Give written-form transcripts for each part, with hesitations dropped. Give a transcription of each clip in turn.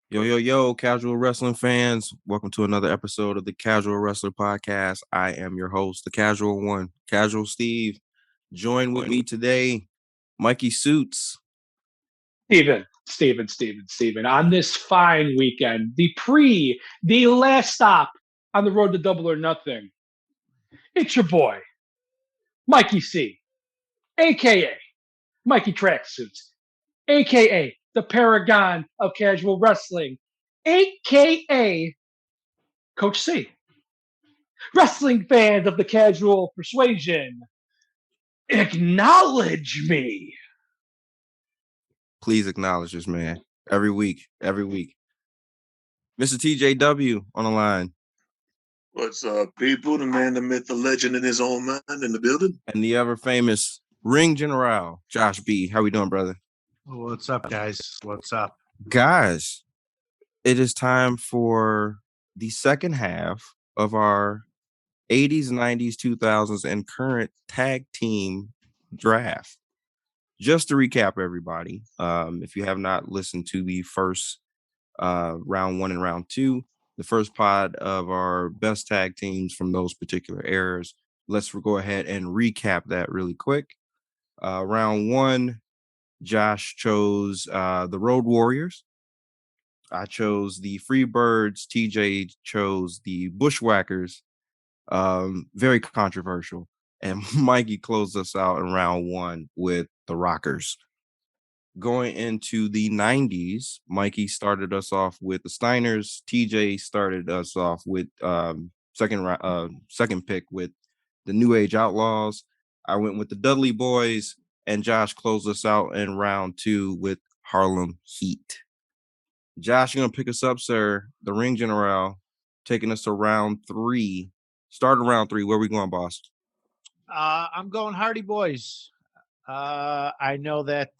Yo, yo, yo, casual wrestling fans. Welcome to another episode of the Casual Wrestler Podcast. I am your host, the Casual One, Casual Steve. Join with me today, Mikey Suits. Steven. On this fine weekend, the last stop on the road to Double or Nothing. It's your boy, Mikey C, aka Mikey Tracksuits, aka the Paragon of Casual Wrestling, aka Coach C. Wrestling fans of the casual persuasion, acknowledge me. Please acknowledge this man every week. Mr. TJW on the line. What's up, people? The man, the myth, the legend in his own mind in the building. And the ever famous Ring General, Josh B. How we doing, brother? What's up, guys? What's up? Guys, it is time for the second half of our 80s, 90s, 2000s, and current tag team draft. Just to recap, everybody, if you have not listened to the first round one and round two, the first pod of our best tag teams from those particular eras, let's go ahead and recap that really quick. Round one, Josh chose the Road Warriors. I chose the Freebirds. TJ chose the Bushwhackers. Very controversial. And Mikey closed us out in round one with the Rockers. Going into the 90s, Mikey started us off with the Steiners. TJ started us off with second pick with the New Age Outlaws. I went with the Dudley Boys, and Josh closed us out in round two with Harlem Heat. Josh, you're gonna pick us up, sir. The Ring General, taking us to round three. Start round three. Where we going, boss? I'm going Hardy Boys. I know that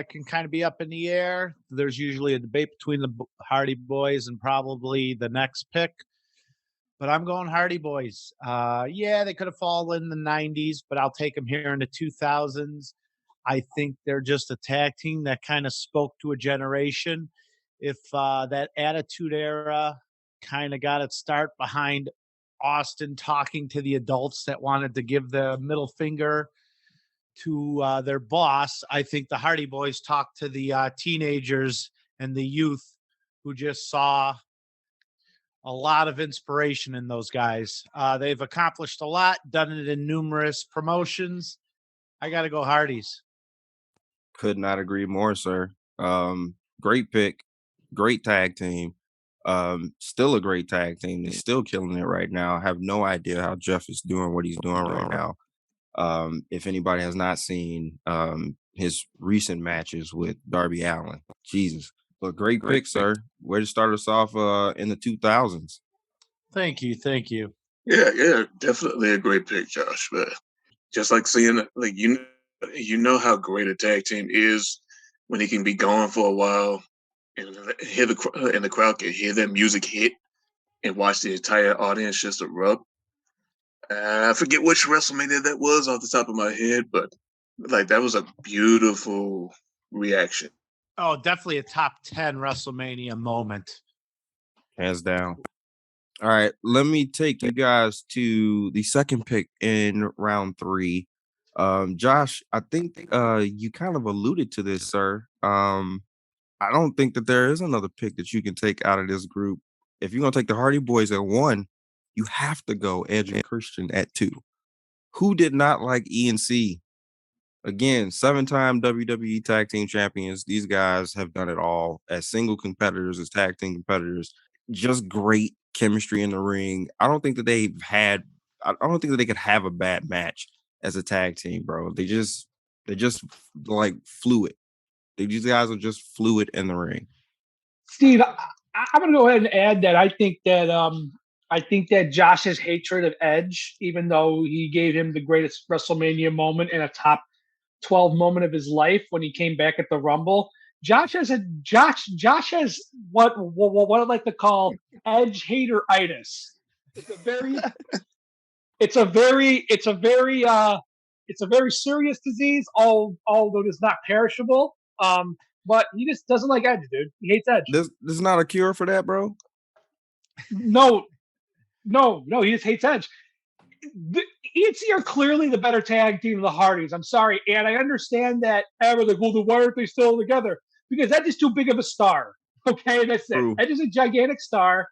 can kind of be up in the air. There's usually a debate between the Hardy Boys and probably the next pick. But I'm going Hardy Boys. Yeah, they could have fallen in the 90s, but I'll take them here in the 2000s. I think they're just a tag team that kind of spoke to a generation. If that Attitude Era kind of got its start behind Austin talking to the adults that wanted to give the middle finger to their boss, I think the Hardy Boys talked to the teenagers and the youth who just saw a lot of inspiration in those guys. They've accomplished a lot, done it in numerous promotions. I got to go Hardys. Could not agree more, sir. Great pick. Great tag team. Still a great tag team. They're still killing it right now. I have no idea how Jeff is doing what he's doing right now. If anybody has not seen his recent matches with Darby Allin, Jesus. But great pick, sir. Way to start us off in the 2000s. Thank you. Yeah, definitely a great pick, Josh. But just like seeing, like you know how great a tag team is when he can be gone for a while and hear the crowd can hear that music hit and watch the entire audience just erupt. I forget which WrestleMania that was off the top of my head, but like that was a beautiful reaction. Oh, definitely a top 10 WrestleMania moment. Hands down. All right, let me take you guys to the second pick in round three. Josh, I think you kind of alluded to this, sir. I don't think that there is another pick that you can take out of this group. If you're going to take the Hardy Boys at one, you have to go Edge and Christian at two. Who did not like ENC? Again, 7-time WWE Tag Team Champions. These guys have done it all as single competitors, as tag team competitors. Just great chemistry in the ring. I don't think that they could have a bad match as a tag team, bro. They're just like fluid. These guys are just fluid in the ring. Steve, I'm going to go ahead and add that I think that Josh's hatred of Edge, even though he gave him the greatest WrestleMania moment and a top 12 moment of his life when he came back at the Rumble, Josh has what I like to call Edge hateritis. It's a very serious disease, although it is not perishable. but he just doesn't like Edge, dude. He hates Edge. There's not a cure for that, bro. No, he just hates Edge. The ENC are clearly the better tag team of the Hardys. I'm sorry, and I understand that. Like, well, then why aren't they still together? Because Edge is too big of a star. Okay, that's True. it. Edge is a gigantic star.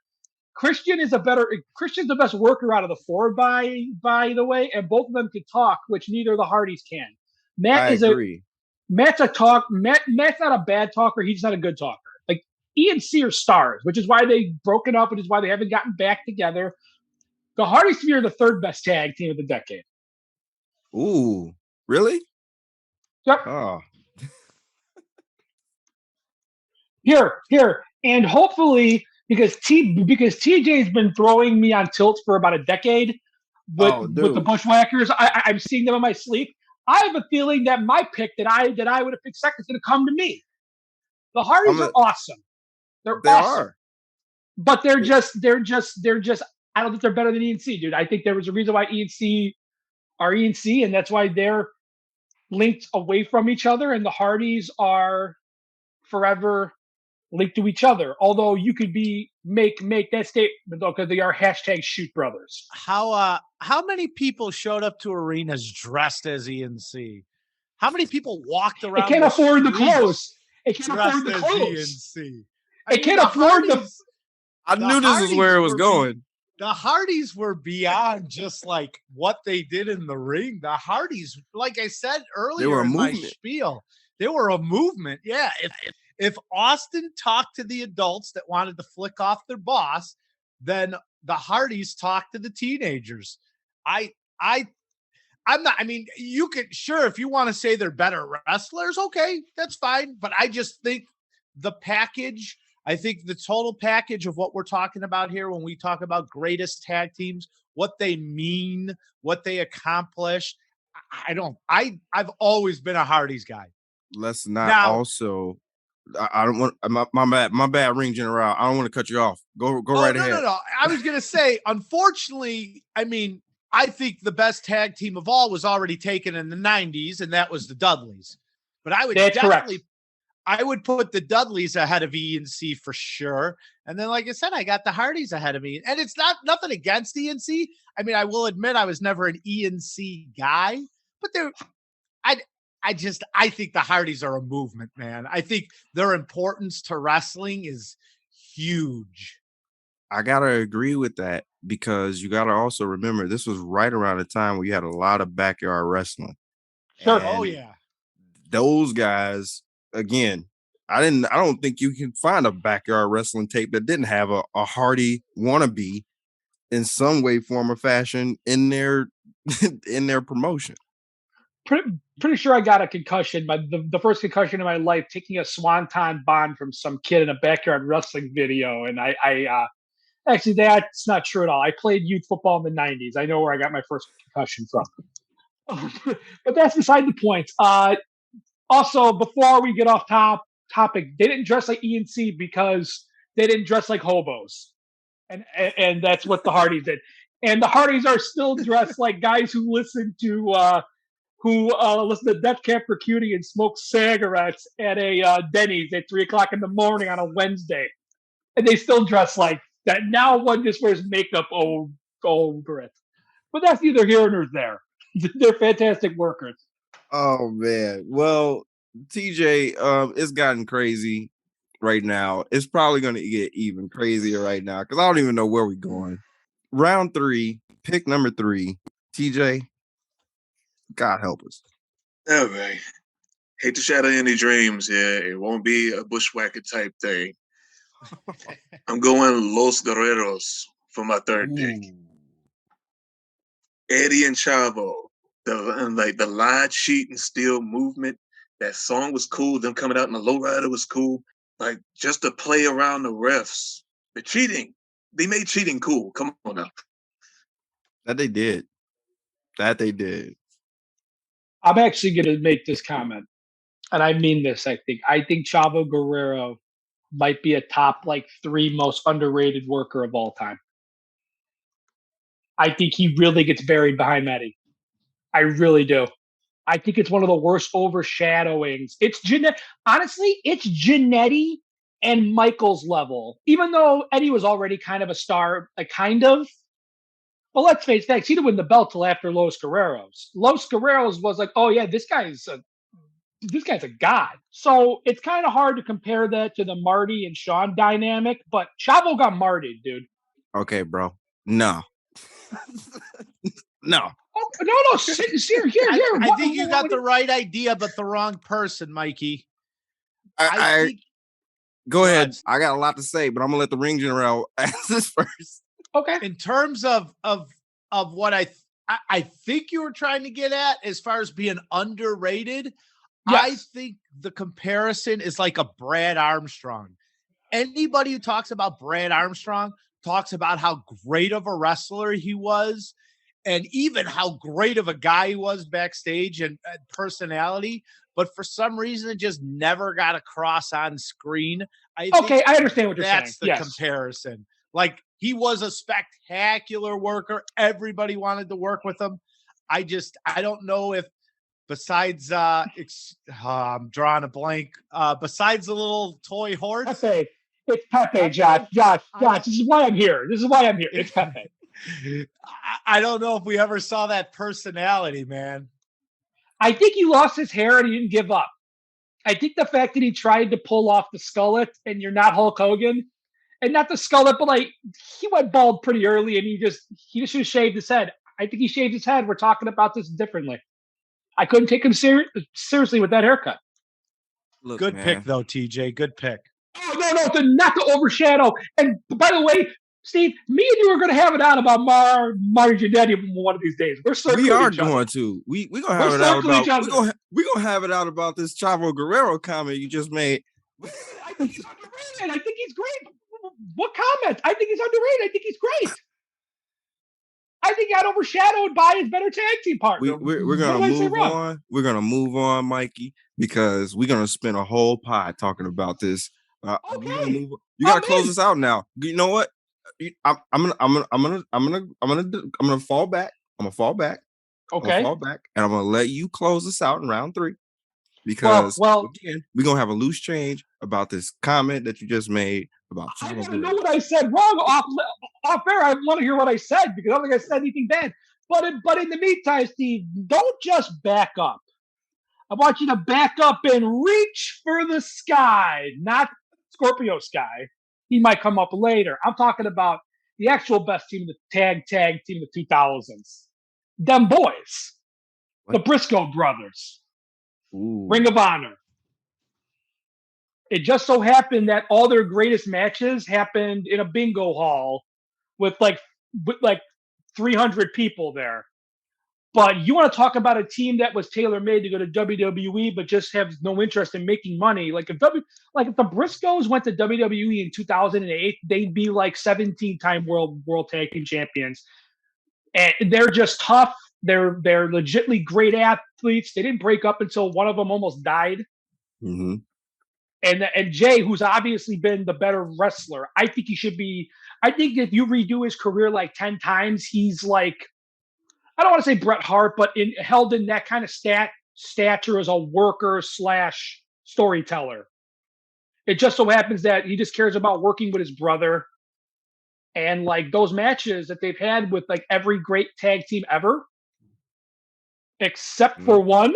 Christian's the best worker out of the four, by the way, and both of them can talk, which neither of the Hardys can. I agree. Matt's not a bad talker. He's not a good talker. Like ENC are stars, which is why they've broken up, which is why they haven't gotten back together. The Hardys to me are the third best tag team of the decade. Ooh, really? Yep. Oh. Here, and hopefully because TJ's been throwing me on tilt for about a decade with the Bushwhackers. I'm seeing them in my sleep. I have a feeling that my pick that I would have picked second is going to come to me. The Hardys are awesome. They awesome. But they're just. I don't think they're better than ENC, dude. I think there was a reason why ENC are ENC, and that's why they're linked away from each other, and the Hardys are forever linked to each other. Although you could make that statement though, because they are #shoot brothers. How many people showed up to arenas dressed as ENC? How many people walked around? It can't afford the clothes. It can't afford the clothes. It can't afford the. I knew this is where it was going. The Hardys were beyond just like what they did in the ring. The Hardys, like I said earlier in my spiel, they were a movement. Yeah. If Austin talked to the adults that wanted to flick off their boss, then the Hardys talked to the teenagers. I'm not, I mean, you could, sure, if you want to say they're better wrestlers, okay, that's fine. But I just think the package, I think the total package of what we're talking about here when we talk about greatest tag teams, what they mean, what they accomplish. I've always been a Hardys guy. Let's not also. I don't want my bad, ring general. I don't want to cut you off. Go right ahead. No. I was gonna say, unfortunately, I mean, I think the best tag team of all was already taken in the 90s, and that was the Dudleys. But I would I would put the Dudleys ahead of ENC for sure. And then, like I said, I got the Hardys ahead of me. And it's nothing against ENC. I mean, I will admit I was never an ENC guy, but I think the Hardys are a movement, man. I think their importance to wrestling is huge. I got to agree with that because you got to also remember this was right around the time where you had a lot of backyard wrestling. Sure. And those guys, again, I don't think you can find a backyard wrestling tape that didn't have a Hardy wannabe in some way, form, or fashion in their promotion. Pretty sure I got a concussion, the first concussion in my life, taking a swanton bomb from some kid in a backyard wrestling video. And I actually, that's not true at all. I played youth football in the 90s. I know where I got my first concussion from. But that's beside the point. Also, before we get off topic, they didn't dress like ENC because they didn't dress like hobos. And that's what the Hardys did. And the Hardys are still dressed like guys who listen to Death Camp for Cutie and smoke cigarettes at a Denny's at 3:00 in the morning on a Wednesday, and they still dress like that. Now one just wears makeup over it, but that's neither here nor there. They're fantastic workers. Oh man, well, TJ, it's gotten crazy right now. It's probably going to get even crazier right now because I don't even know where we're going. Round 3, pick number 3, TJ. God help us. All right. Hate to shatter any dreams here. It won't be a bushwhacker type thing. I'm going Los Guerreros for my third pick. Eddie and Chavo, the live sheet and steel movement. That song was cool. Them coming out in the lowrider was cool. Like just to play around the refs. The cheating. They made cheating cool. Come on now. That they did. I'm actually going to make this comment, and I mean this. I think Chavo Guerrero might be a top 3 most underrated worker of all time. I think he really gets buried behind Eddie. I really do. I think it's one of the worst overshadowings. Honestly, it's Jannetty and Michaels level. Even though Eddie was already kind of a star, kind of. Well, let's face facts. He didn't win the belt till after Los Guerreros. Los Guerreros was like, oh yeah, this guy's a god. So it's kind of hard to compare that to the Marty and Shawn dynamic. But Chavo got Marty, dude. Okay, bro. No. No. Oh, no. Here. I think you got the right idea, but the wrong person, Mikey. I think. Go ahead. I got a lot to say, but I'm gonna let the ring general ask this first. Okay. In terms of what I think you were trying to get at, as far as being underrated, yes. I think the comparison is like a Brad Armstrong. Anybody who talks about Brad Armstrong talks about how great of a wrestler he was, and even how great of a guy he was backstage and personality. But for some reason, it just never got across on screen. I understand what you're saying. That's the comparison. Like, he was a spectacular worker. Everybody wanted to work with him. I don't know if besides, I'm drawing a blank. Besides the little toy horse. Pepe. It's Pepe, Josh. This is why I'm here. It's Pepe. I don't know if we ever saw that personality, man. I think he lost his hair and he didn't give up. I think the fact that he tried to pull off the skullet and you're not Hulk Hogan, and not the skullet, but he went bald pretty early and he just should have shaved his head. I think he shaved his head. We're talking about this differently. I couldn't take him seriously with that haircut. Look, good pick though, TJ. Good pick. Oh no, not to overshadow. And by the way, Steve, me and you are going to have it out about Marty Jannetty one of these days. We are going to. We're going to have it out about. We're going to have it out about this Chavo Guerrero comment you just made. I think he's underrated. I think he's great. What comment? I think he's underrated. I think he's great. I think he got overshadowed by his better tag team partner. We're going to move on. We're going to move on, Mikey, because we're going to spend a whole pod talking about this. Okay. You got to close this out now. You know what? I'm gonna fall back. I'm gonna fall back. Okay. And I'm gonna let you close this out in round 3, because again, we're gonna have a loose change about this comment that you just made about. I want to know what I said wrong off air. I want to hear what I said, because I don't think I said anything bad. But in the meantime, Steve, don't just back up. I want you to back up and reach for the sky, not Scorpio Sky. He might come up later. I'm talking about the actual best team, the tag team of the 2000s. Them boys. What? The Briscoe brothers. Ooh. Ring of Honor. It just so happened that all their greatest matches happened in a bingo hall with like 300 people there. But you want to talk about a team that was tailor-made to go to WWE, but just have no interest in making money. If the Briscoes went to WWE in 2008, they'd be like 17-time world tag team champions. And they're just tough. They're legitimately great athletes. They didn't break up until one of them almost died. Mm-hmm. And Jay, who's obviously been the better wrestler, I think he should be. I think if you redo his career 10 times, he's I don't want to say Bret Hart, but held in that kind of stature as a worker / storyteller. It just so happens that he just cares about working with his brother. And those matches that they've had with every great tag team ever, except for one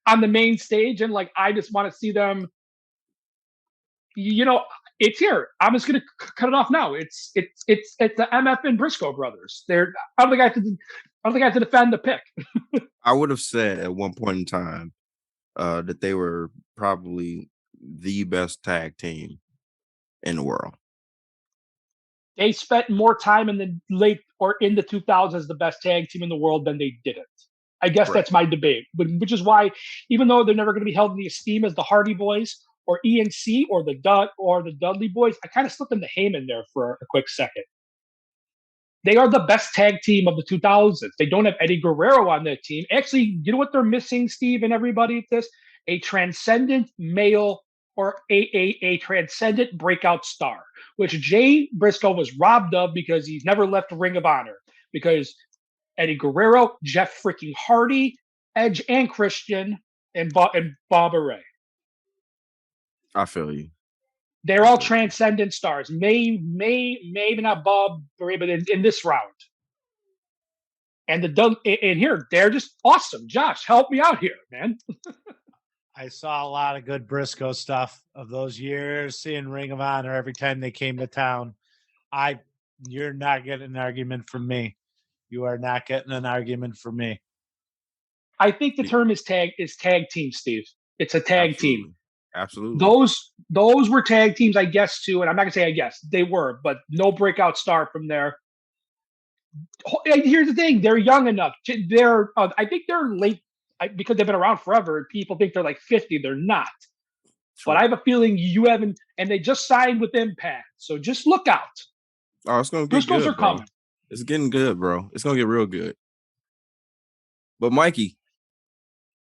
on the main stage. And I just want to see them, it's here. I'm just going to cut it off now. It's the MF and Briscoe brothers. I don't think I have to defend the pick. I would have said at one point in time that they were probably the best tag team in the world. They spent more time in the in the 2000s as the best tag team in the world than they didn't. I guess That's my debate, which is why, even though they're never going to be held in the esteem as the Hardy Boys or ENC or the Dudley Boys, I kind of slipped into Heyman there for a quick second. They are the best tag team of the 2000s. They don't have Eddie Guerrero on their team. Actually, you know what they're missing, Steve, and everybody at this? A transcendent male or a transcendent breakout star, which Jay Briscoe was robbed of because he's never left the Ring of Honor. Because Eddie Guerrero, Jeff freaking Hardy, Edge and Christian and Barbara Ray. I feel you. They're all transcendent stars. Maybe not Bob Ray, but in this round. And here, they're just awesome. Josh, help me out here, man. I saw a lot of good Briscoe stuff of those years, seeing Ring of Honor every time they came to town. You're not getting an argument from me. You are not getting an argument from me. I think the term is tag team, Steve. It's a tag team. Absolutely. Those were tag teams, I guess, too. And I'm not gonna say I guess they were, but no breakout star from there. And here's the thing: they're young enough. I think they're late because they've been around forever. People think they're like 50. They're not. True. But I have a feeling you haven't, and they just signed with Impact. So just look out. Oh, it's gonna get Briscoes good, are bro. coming. It's getting good, bro. It's gonna get real good. But Mikey,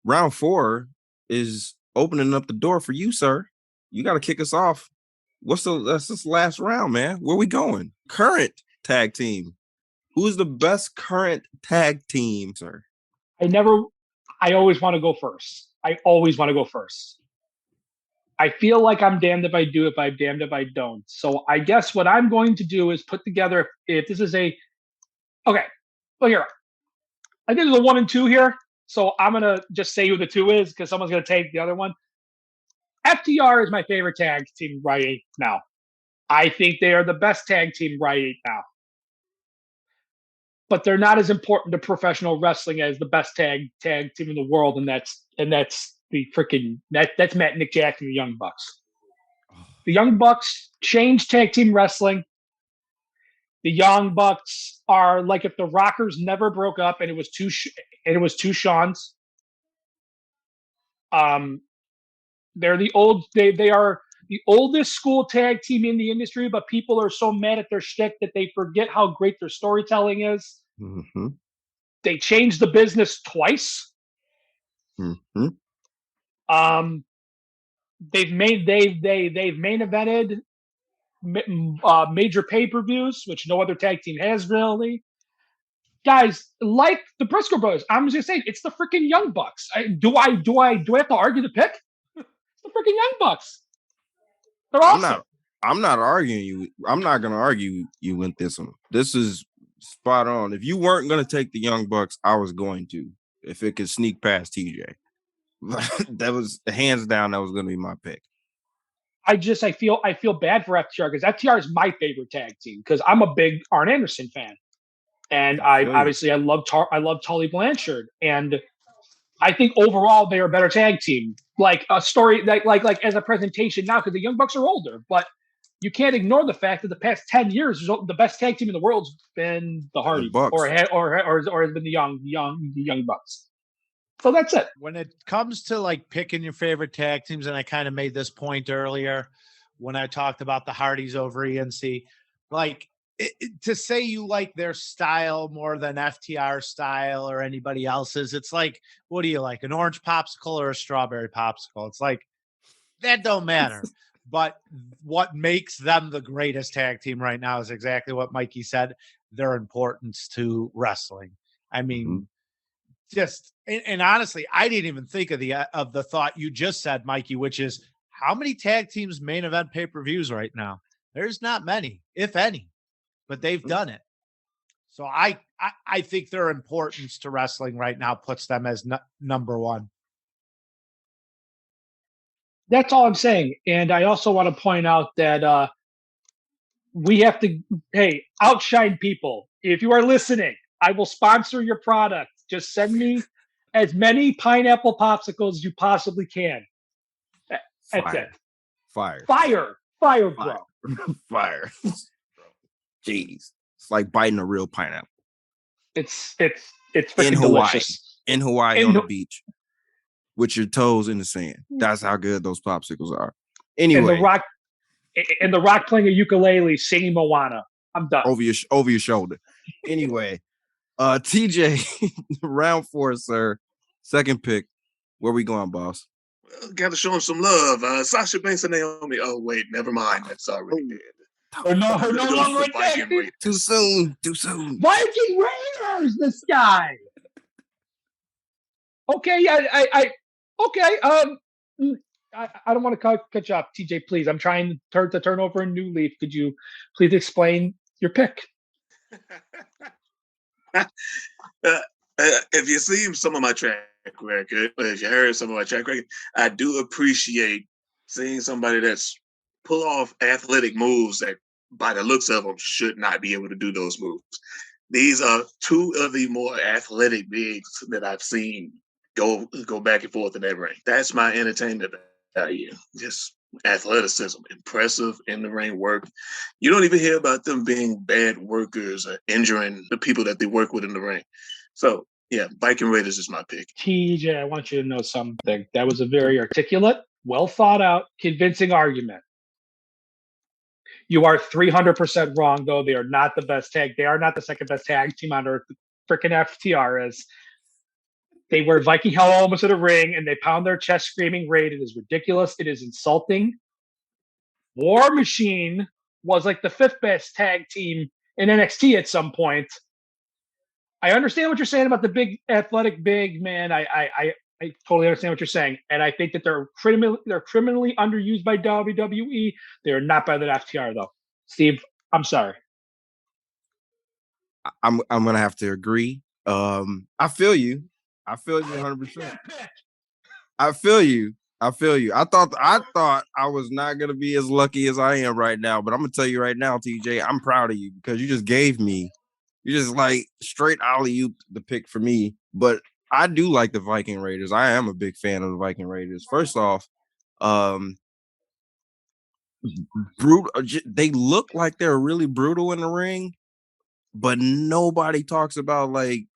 round 4 is opening up the door for you, sir. You got to kick us off. That's this last round, man. Where we going? Current tag team. Who's the best current tag team, sir? I always want to go first. I feel like I'm damned if I do, if I'm damned if I don't. So I guess what I'm going to do is put together, if this is okay, well, here. I think there's a 1 and 2 here. So I'm going to just say who the 2 is because someone's going to take the other one. FTR is my favorite tag team right now. I think they are the best tag team right now. But they're not as important to professional wrestling as the best tag team in the world, and that's the freaking that's Matt, Nick Jackson, the Young Bucks. The Young Bucks changed tag team wrestling. The Young Bucks are like if the Rockers never broke up and it was two Shawns. They're they are the oldest school tag team in the industry, but people are so mad at their shtick that they forget how great their storytelling is. Mm-hmm. They changed the business twice. Mm-hmm. They've main evented major pay-per-views, which no other tag team has really. Guys, like the Briscoe brothers, I'm just saying it's the freaking Young Bucks. Do I have to argue the pick? It's the freaking Young Bucks. They're awesome. I'm not arguing you. I'm not going to argue you with this one. This is spot on. If you weren't going to take the Young Bucks, I was going to. If it could sneak past TJ, that was hands down. That was going to be my pick. I feel bad for FTR because FTR is my favorite tag team because I'm a big Arn Anderson fan, and I love Tully Blanchard, and I think overall they are a better tag team. Like a story, like as a presentation now, because the Young Bucks are older, but you can't ignore the fact that the past 10 years, the best tag team in the world's been the Hardys, or has been the Young Bucks. So that's it. When it comes to like picking your favorite tag teams, and I kind of made this point earlier when I talked about the Hardys over ENC, like to say you like their style more than FTR style or anybody else's, it's like, what do you like, an orange popsicle or a strawberry popsicle? It's like, that don't matter. But what makes them the greatest tag team right now is exactly what Mikey said, their importance to wrestling. I mean, just and honestly, I didn't even think of the thought you just said, Mikey, which is how many tag teams main event pay-per-views right now? There's not many, if any, but they've done it. So I think their importance to wrestling right now puts them as number 1. That's all I'm saying. And I also want to point out that we have to, outshine people. If you are listening, I will sponsor your product. Just send me as many pineapple popsicles as you possibly can. That's it. Fire, bro. Fire. Jeez. It's like biting a real pineapple. It's freaking delicious. In Hawaii on the beach. With your toes in the sand. That's how good those popsicles are. Anyway. And the Rock playing a ukulele singing Moana. I'm done. Over your shoulder. Anyway. TJ, round 4, sir. Second pick. Where we going, boss? Well, gotta show him some love. Sasha Banks and Naomi. Oh, wait, never mind. That's already dead. No longer Too soon. Viking Raiders, this guy. Okay, yeah, okay. I don't want to cut you off, TJ. Please, I'm trying to turn over a new leaf. Could you please explain your pick? If you see some of my track record, if you heard some of my track record, I do appreciate seeing somebody that's pull off athletic moves that, by the looks of them, should not be able to do those moves. These are two of the more athletic bigs that I've seen go back and forth in that ring. That's my entertainment value. Just athleticism, impressive in the ring work. You don't even hear about them being bad workers or injuring the people that they work with in the ring. So yeah, Viking Raiders is my pick. TJ, I want you to know something. That was a very articulate, well thought out, convincing argument. You are 300% wrong, though. They are not the best tag. They are not the second best tag team on earth. Freaking FTR is. They wear Viking helmets in the ring and they pound their chest screaming raid. It is ridiculous. It is insulting. War Machine was like the fifth best tag team in NXT at some point. I understand what you're saying about the big athletic big man. I totally understand what you're saying, and I think that they're criminally underused by WWE. They are not better than FTR though. Steve, I'm sorry. I'm gonna have to agree. I feel you. I feel you 100%. I feel you. I feel you. I thought I was not gonna be as lucky as I am right now, but I'm gonna tell you right now, TJ, I'm proud of you because you just gave me, you just like straight alley-oop the pick for me. But I do like the Viking Raiders. I am a big fan of the Viking Raiders. First off, brutal. They look like they're really brutal in the ring, but nobody talks about like,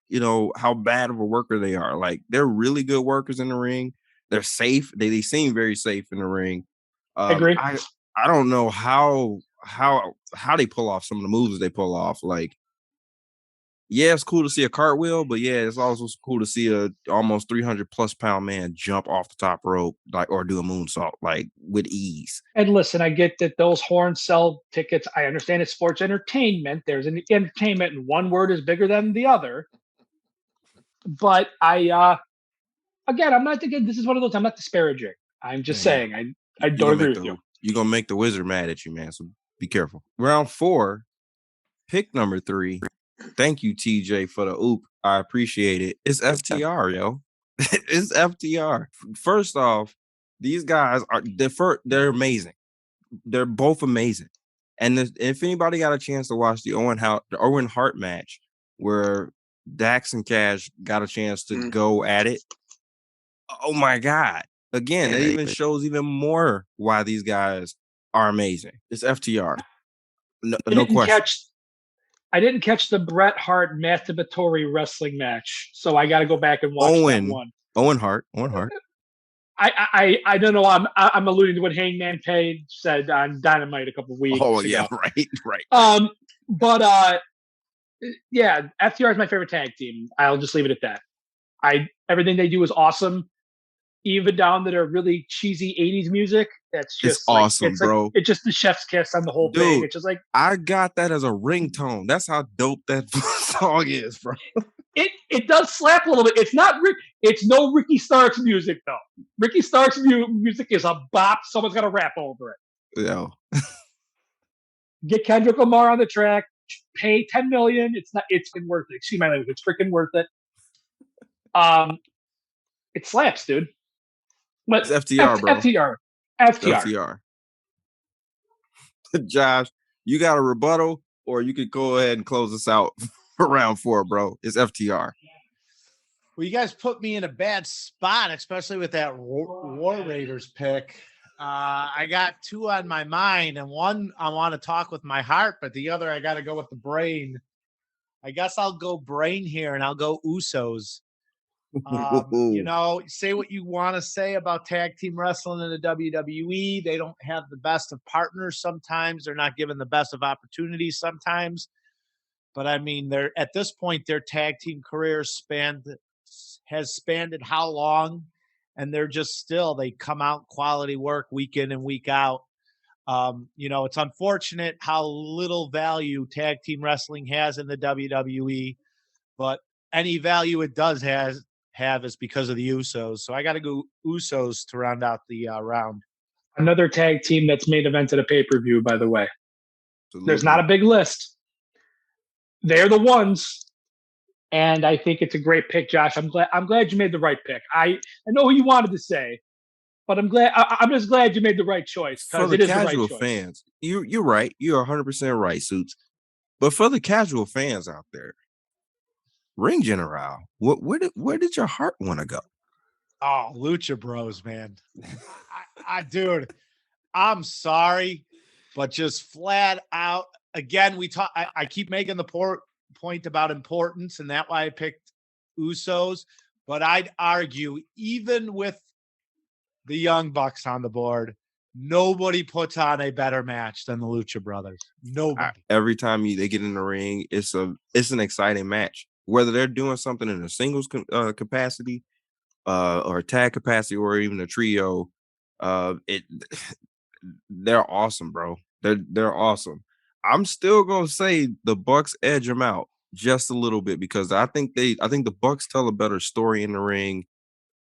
how bad of a worker they are. Like they're really good workers in the ring. They're safe. They seem very safe in the ring. Agree. I don't know how they pull off some of the moves they pull off. Like, yeah, it's cool to see a cartwheel, but yeah, it's also cool to see a almost 300+ pound man jump off the top rope, like, or do a moonsault like with ease. And listen, I get that those horns sell tickets. I understand it's sports entertainment. There's an entertainment, and one word is bigger than the other. But again, I'm not thinking this is one of those. I'm not disparaging. I'm just saying I don't agree with you. You're gonna make the wizard mad at you, man. So be careful. Round 4, pick number 3. Thank you, TJ, for the oop. I appreciate it. It's FTR, yo. It's FTR. First off, these guys they're amazing. They're both amazing. And if anybody got a chance to watch the Owen Hart match where Dax and Cash got a chance to go at it, oh my God. Again, it even shows even more why these guys are amazing. It's FTR. No question. I didn't catch the Bret Hart masturbatory wrestling match, so I got to go back and watch that one. Owen Hart. I don't know. I'm alluding to what Hangman Page said on Dynamite a couple of weeks ago. Yeah, right. But yeah, FTR is my favorite tag team. I'll just leave it at that. Everything they do is awesome, even down to their really cheesy '80s music. That's just awesome, bro. It's just the chef's kiss on the whole thing. It's just like I got that as a ringtone. That's how dope that song is, bro. It does slap a little bit. It's no Ricky Starks music though. Ricky Starks music is a bop. Someone's got to rap over it. Yeah. Get Kendrick Lamar on the track. Pay $10 million. It's been worth it. Excuse my language. It's freaking worth it. It slaps, dude. But it's FTR, bro. FTR. Josh, you got a rebuttal, or you could go ahead and close us out for round 4, bro. It's FTR. Well, you guys put me in a bad spot, especially with that War Raiders pick. I got 2 on my mind, and one I want to talk with my heart, but the other I got to go with the brain. I guess I'll go brain here, and I'll go Usos. Say what you want to say about tag team wrestling in the WWE. They don't have the best of partners sometimes. They're not given the best of opportunities sometimes. But I mean, they're at this point, their tag team career has spanned how long? And they're just still, they come out quality work week in and week out. It's unfortunate how little value tag team wrestling has in the WWE, but any value it does have is because of the Usos. So I got to go Usos to round out the round. Another tag team that's main evented a pay-per-view, by the way. Absolutely. There's not a big list. They're the ones, and I think it's a great pick, Josh. I'm glad you made the right pick. I know what you wanted to say, but I'm just glad you made the right choice For because the it is the right casual choice. fans. You're right. You're 100% right, Suits. But for the casual fans out there, Ring General, where did your heart want to go? Oh, Lucha Bros, man. Dude, I'm sorry, but just flat out, again, I keep making the point about importance, and that's why I picked Usos. But I'd argue, even with the Young Bucks on the board, nobody puts on a better match than the Lucha Brothers. Nobody. Every time they get in the ring, it's an exciting match. Whether they're doing something in a singles capacity, or tag capacity, or even a trio, they're awesome, bro. They're awesome. I'm still gonna say the Bucks edge them out just a little bit because I think the Bucks tell a better story in the ring,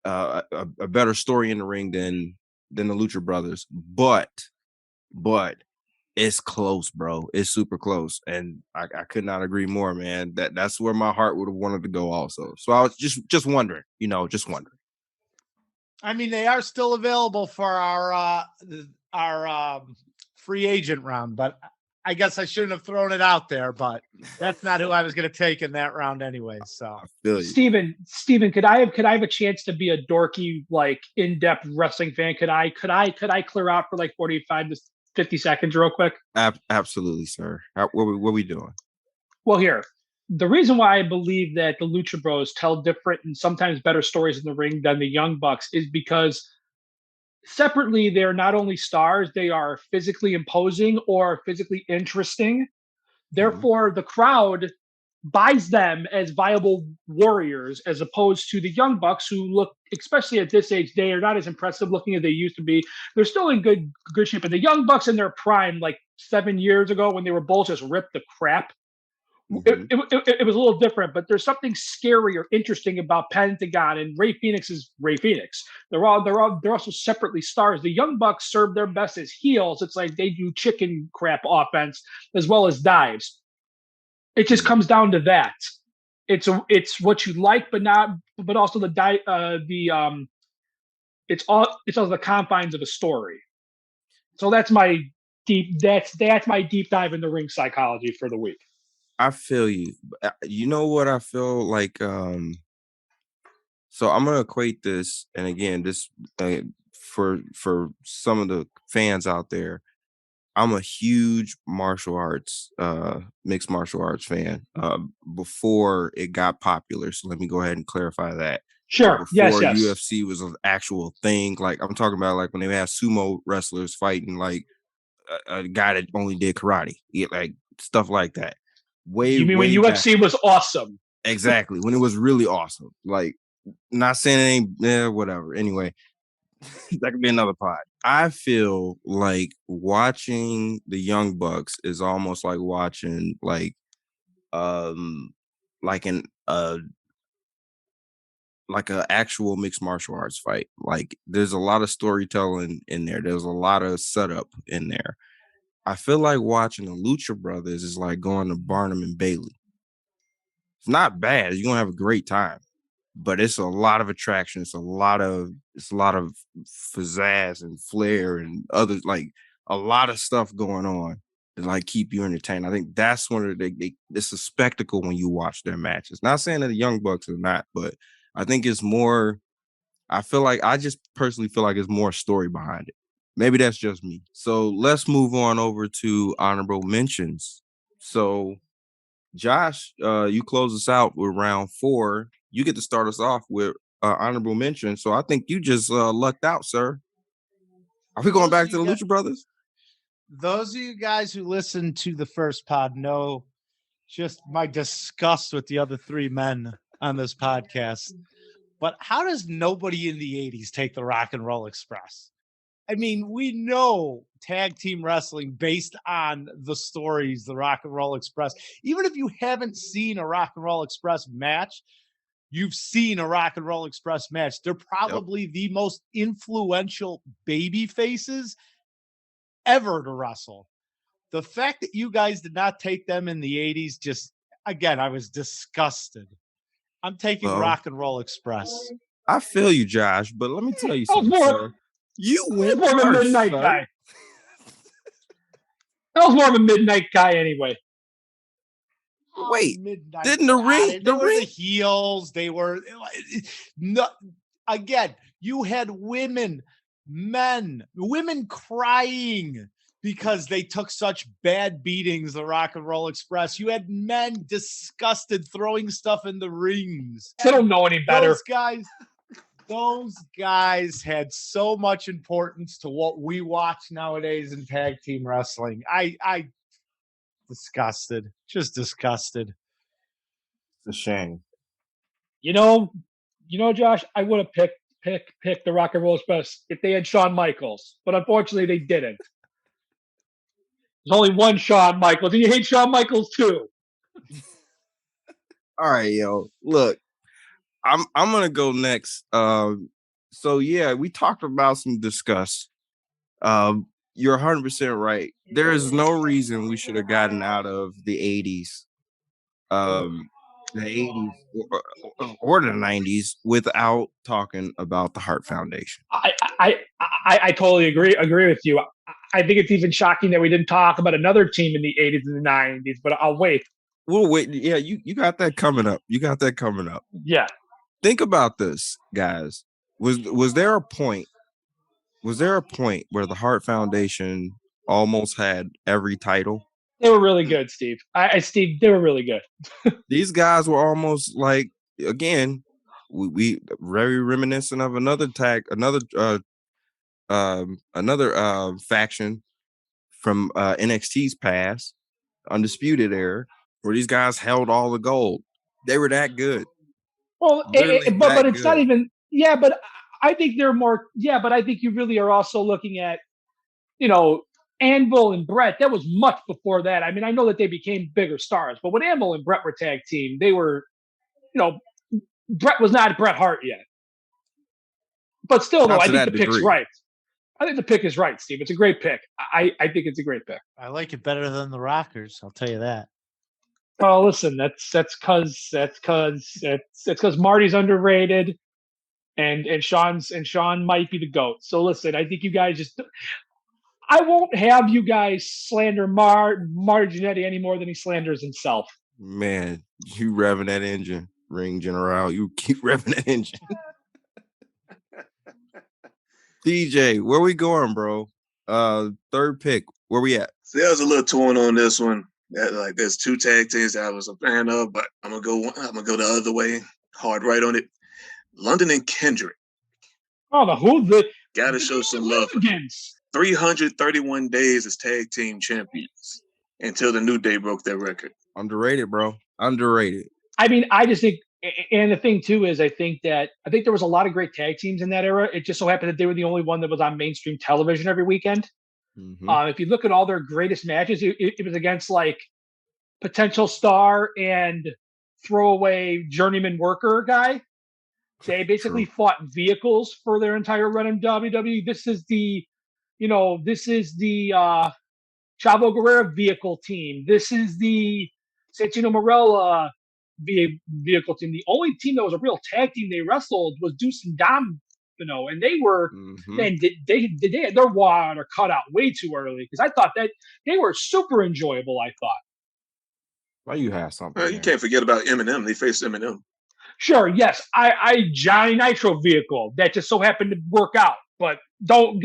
a better story in the ring than the Lucha Brothers. But it's close, bro. It's super close, and I could not agree more, man. That's where my heart would have wanted to go, also. So I was just wondering, just wondering. I mean, they are still available for our free agent round, but I guess I shouldn't have thrown it out there. But that's not who I was going to take in that round anyway. So, Steven, could I have a chance to be a dorky, like in-depth wrestling fan? Could I clear out for like 45 to 50 seconds real quick? Absolutely, sir. What we doing? Well, here. The reason why I believe that the Lucha Bros tell different and sometimes better stories in the ring than the Young Bucks is because separately, they're not only stars, they are physically imposing or physically interesting. Therefore, the crowd buys them as viable warriors as opposed to the Young Bucks, who look, especially at this age, they are not as impressive looking as they used to be. They're still in good shape. But the Young Bucks in their prime, like 7 years ago when they were both just ripped the crap, it was a little different, but there's something scary or interesting about Pentagon, and Ray Phoenix is Ray Phoenix. They're also separately stars. The Young Bucks serve their best as heels. It's like they do chicken crap offense as well as dives. It just comes down to that. It's what you like, but also it's also the confines of a story. So that's my deep dive into ring psychology for the week. I feel you. You know what I feel like? So I'm gonna equate this, and again, this for some of the fans out there. I'm a huge martial arts, mixed martial arts fan. Before it got popular, so let me go ahead and clarify that. Sure. Before Yes. UFC was an actual thing, like I'm talking about, like when they had sumo wrestlers fighting, like a guy that only did karate, like stuff like that. You mean when Way back. UFC was awesome? Exactly, when it was really awesome. Like, not saying it ain't, whatever. Anyway, that could be another pod. I feel like watching the Young Bucks is almost like watching like an like a actual mixed martial arts fight. Like there's a lot of storytelling in there. There's a lot of setup in there. I feel like watching the Lucha Brothers is like going to Barnum and Bailey. It's not bad. You're gonna have a great time, but it's a lot of attraction. It's a lot of pizzazz and flair and other, like a lot of stuff going on to like keep you entertained. I think that's one of it's a spectacle when you watch their matches. Not saying that the Young Bucks are not, but I think it's more. I just personally feel like it's more story behind it. Maybe that's just me. So let's move on over to honorable mentions. So Josh, you close us out with round 4. You get to start us off with honorable mention. So I think you just lucked out, sir. Are we going back to the Lucha Brothers? Those of you guys who listened to the first pod know just my disgust with the other 3 men on this podcast. But how does nobody in the 80s take the Rock and Roll Express? I mean, we know tag team wrestling based on the stories, the Rock and Roll Express. Even if you haven't seen a Rock and Roll Express match, you've seen a Rock and Roll Express match. They're probably the most influential baby faces ever to wrestle. The fact that you guys did not take them in the 80s, just, again, I was disgusted. I'm taking Rock and Roll Express. I feel you, Josh, but let me tell you I was something, more, sir. You I was went more of a first, midnight son. guy. I was more of a midnight guy anyway. Wait, Midnight. didn't the ring? They were the heels. They were no. Again, you had women crying because they took such bad beatings. The Rock and Roll Express. You had men disgusted throwing stuff in the rings. They don't know any better. Those guys had so much importance to what we watch nowadays in tag team wrestling. I disgusted. Just disgusted. It's a shame. You know, Josh, I would have picked the Rock and Roll Express if they had Shawn Michaels, but unfortunately they didn't. There's only one Shawn Michaels, and you hate Shawn Michaels too. All right, yo. Look, I'm gonna go next. So yeah, we talked about some disgust. You're 100% right. There is no reason we should have gotten out of the 80s, the 80s or the 90s without talking about the Hart Foundation. I totally agree with you. I think it's even shocking that we didn't talk about another team in the 80s and the 90s, but I'll wait. We'll wait. Yeah, you got that coming up. Yeah. Think about this, guys. Was there a point? Was there a point where the Hart Foundation almost had every title? They were really good, Steve. Steve, they were really good. These guys were almost like, again, we very reminiscent of another faction from NXT's past, Undisputed Era, where these guys held all the gold. They were that good. Well, but it's not even. Yeah, but I think they're more. Yeah, but I think you really are also looking at, Anvil and Brett. That was much before that. I mean, I know that they became bigger stars, but when Anvil and Brett were tag team, they were, Brett was not Bret Hart yet. But still, though, I think the pick's right. I think the pick is right, Steve. It's a great pick. I think it's a great pick. I like it better than the Rockers. I'll tell you that. Oh, listen, that's because Marty's underrated, and Sean might be the GOAT. So listen, I think you guys just. I won't have you guys slander Marty Jannetty any more than he slanders himself. Man, you revving that engine, Ring General. You keep revving that engine. DJ, where we going, bro? Third pick. Where we at? See, I was a little torn on this one. There's two tag teams that I was a fan of, but I'm gonna go the other way. Hard right on it. London and Kendrick. Oh, gotta show some love. 331 days as tag team champions until the New Day broke their record. Underrated, bro. Underrated. I mean, I just think, and the thing too is, I think there was a lot of great tag teams in that era. It just so happened that they were the only one that was on mainstream television every weekend. Mm-hmm. If you look at all their greatest matches, it was against like potential star and throwaway journeyman worker guy. They basically fought vehicles for their entire run in WWE. This is the Chavo Guerrero vehicle team. This is the Santino Marella vehicle team. The only team that was a real tag team they wrestled was Deuce and Domino, and they were man, they had their water cut out way too early, because I thought that they were super enjoyable. I thought. Why you have something? You can't forget about Eminem. They faced Eminem. Sure, yes, I Johnny Nitro vehicle that just so happened to work out, but don't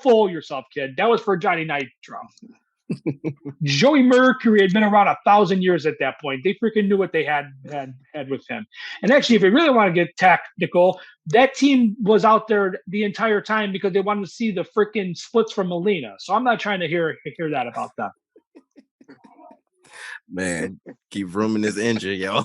fool yourself, kid. That was for Johnny Nitro. Joey Mercury had been around 1,000 years at that point. They freaking knew what they had with him. And actually, if you really want to get technical, that team was out there the entire time because they wanted to see the freaking splits from Melina. So I'm not trying to hear that about them. Man, keep rooming this engine, yo.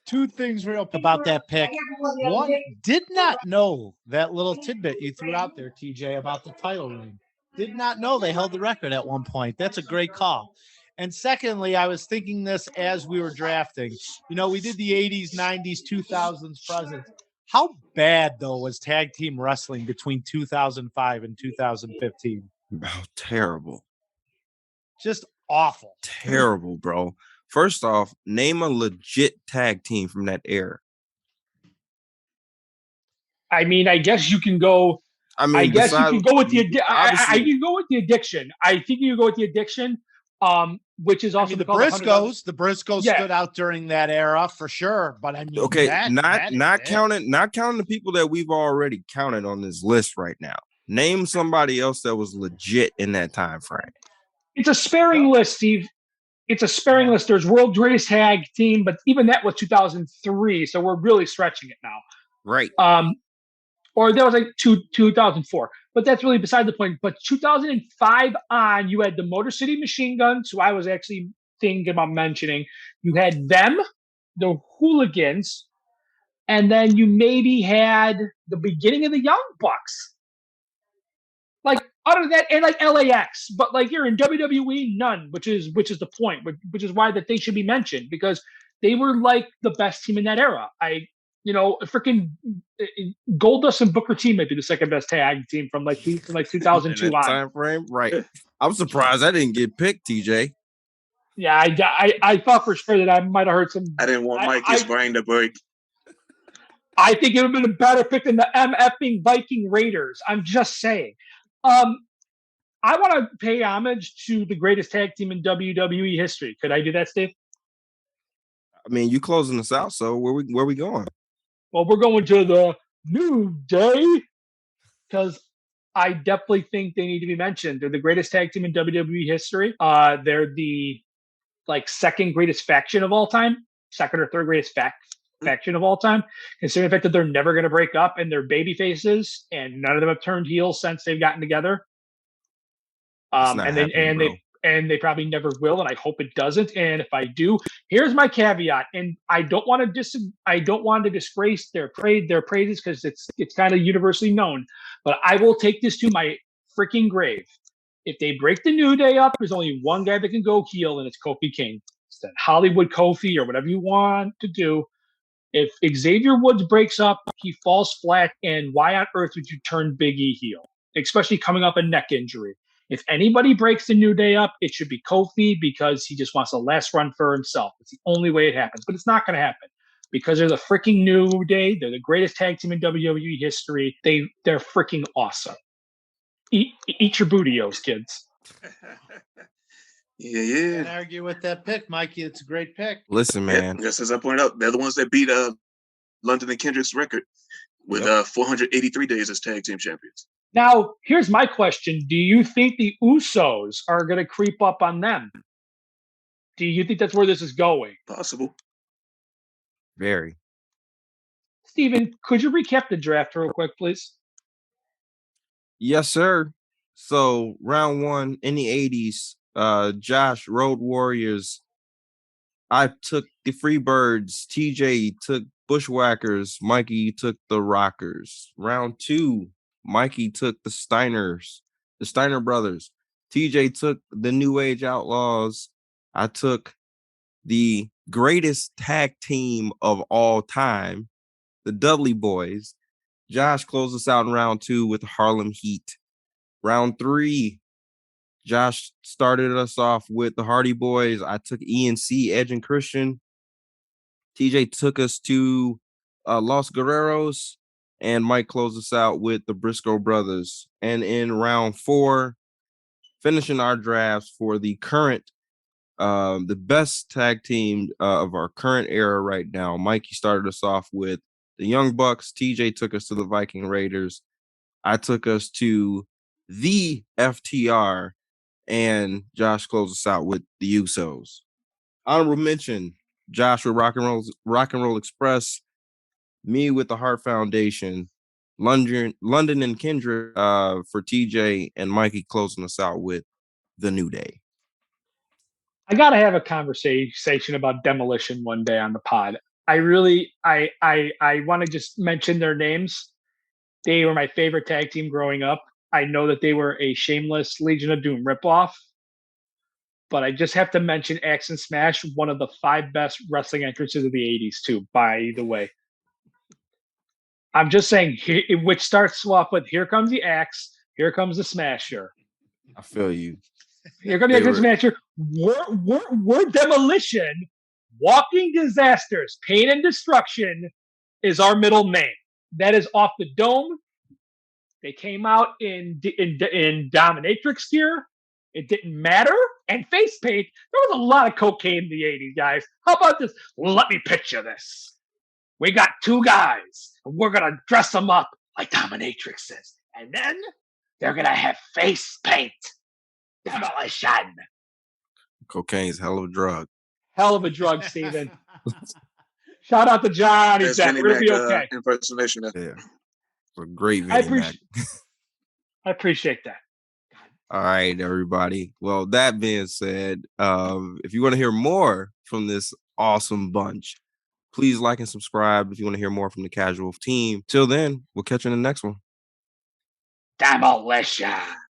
Two things real quick about that pick. One, did not know that little tidbit you threw out there, TJ, about the title ring. Did not know they held the record at one point. That's a great call. And secondly, I was thinking this as we were drafting. You know, we did the 80s, 90s, 2000s, presents. How bad, though, was tag team wrestling between 2005 and 2015? Oh, terrible. Just awful. Terrible, bro. First off, name a legit tag team from that era. I mean, I guess you can go. I mean, I guess you can go with the. I obviously. can go with the Addiction. I think you can go with the Addiction, which is also the called Briscoes. The Briscoes Yeah. stood out during that era for sure. But I mean, Okay, that not counting the people that we've already counted on this list right now. Name somebody else that was legit in that time frame. It's a sparing list, Steve. It's a sparing list. There's World Greatest Tag Team, but even that was 2003, so we're really stretching it now. Right. Or that was like 2004, but that's really beside the point. But 2005 on, you had the Motor City Machine Guns, who I was actually thinking about mentioning. You had them, the Hooligans, and then you maybe had the beginning of the Young Bucks. Like other than that, and like LAX, but like you're in WWE, none, which is the point, which is why that they should be mentioned, because they were like the best team in that era. Freaking Goldust and Booker T might be the second best tag team from 2002 in that on. time frame, right? I'm surprised I didn't get picked, TJ. Yeah, I thought for sure that I might have heard some. I didn't want Mikey's brain to break. I think it would have been a better pick than the MFing Viking Raiders. I'm just saying. I want to pay homage to the greatest tag team in WWE history. Could I do that, Steve? I mean, you closing us out, so where we going? Well, we're going to the New Day because I definitely think they need to be mentioned. They're the greatest tag team in WWE history. They're the second greatest faction of all time, second or third greatest faction of all time, considering the fact that they're never going to break up and they're baby faces and none of them have turned heels since they've gotten together. And they probably never will, and I hope it doesn't. And if I do, here's my caveat. And I don't want to disgrace their praises because it's kind of universally known. But I will take this to my freaking grave. If they break the New Day up, there's only one guy that can go heel, and it's Kofi King. It's that Hollywood Kofi or whatever you want to do. If Xavier Woods breaks up, he falls flat. And why on earth would you turn Big E heel, especially coming off a neck injury? If anybody breaks the New Day up, it should be Kofi because he just wants a last run for himself. It's the only way it happens, but it's not going to happen because they're the freaking New Day. They're the greatest tag team in WWE history. They're freaking awesome. Eat your bootios, kids. Yeah. Can't argue with that pick, Mikey. It's a great pick. Listen, man. Yeah, just as I pointed out, they're the ones that beat London and Kendrick's record with 483 days as tag team champions. Now, here's my question. Do you think the Usos are going to creep up on them? Do you think that's where this is going? Possible. Very. Steven, could you recap the draft real quick, please? Yes, sir. So round one in the 80s, Josh, Road Warriors. I took the Freebirds. TJ took Bushwhackers. Mikey took the Rockers. Round two, Mikey took the Steiners, the Steiner brothers. TJ took the New Age Outlaws. I took the greatest tag team of all time, the Dudley Boys. Josh closed us out in round two with the Harlem Heat. Round three, Josh started us off with the Hardy Boys. I took ENC, Edge and Christian. TJ took us to Los Guerreros, and Mike closed us out with the Briscoe Brothers. And in round four, finishing our drafts for the current, the best tag team of our current era right now, Mikey started us off with the Young Bucks. TJ took us to the Viking Raiders. I took us to the FTR, and Josh closed us out with the Usos. Honorable mention, Josh with Rock and Roll Express, me with the Heart Foundation, London and Kendrick for TJ, and Mikey closing us out with the New Day. I got to have a conversation about Demolition one day on the pod. I want to just mention their names. They were my favorite tag team growing up. I know that they were a shameless Legion of Doom ripoff. But I just have to mention Axe and Smash, one of the 5 best wrestling entrances of the 80s, too, by the way. I'm just saying, which starts off with here comes the Axe, here comes the Smasher. I feel you. Here comes the Axe and Smasher. We're demolition. Walking disasters, pain and destruction is our middle name. That is off the dome. They came out in dominatrix gear. It didn't matter. And face paint. There was a lot of cocaine in the 80s, guys. How about this? Let me picture this. We got 2 guys. And we're going to dress them up like dominatrixes. And then they're going to have face paint. Demolition. Cocaine's a hell of a drug. Hell of a drug, Steven. Shout out to John. He's dead. We're going to be okay. Impersonation. Yeah. A great Vinnie Mac. I appreciate that. All right, everybody. Well, that being said, if you want to hear more from this awesome bunch, please like and subscribe if you want to hear more from the Casual team. Till then, we'll catch you in the next one. Demolition.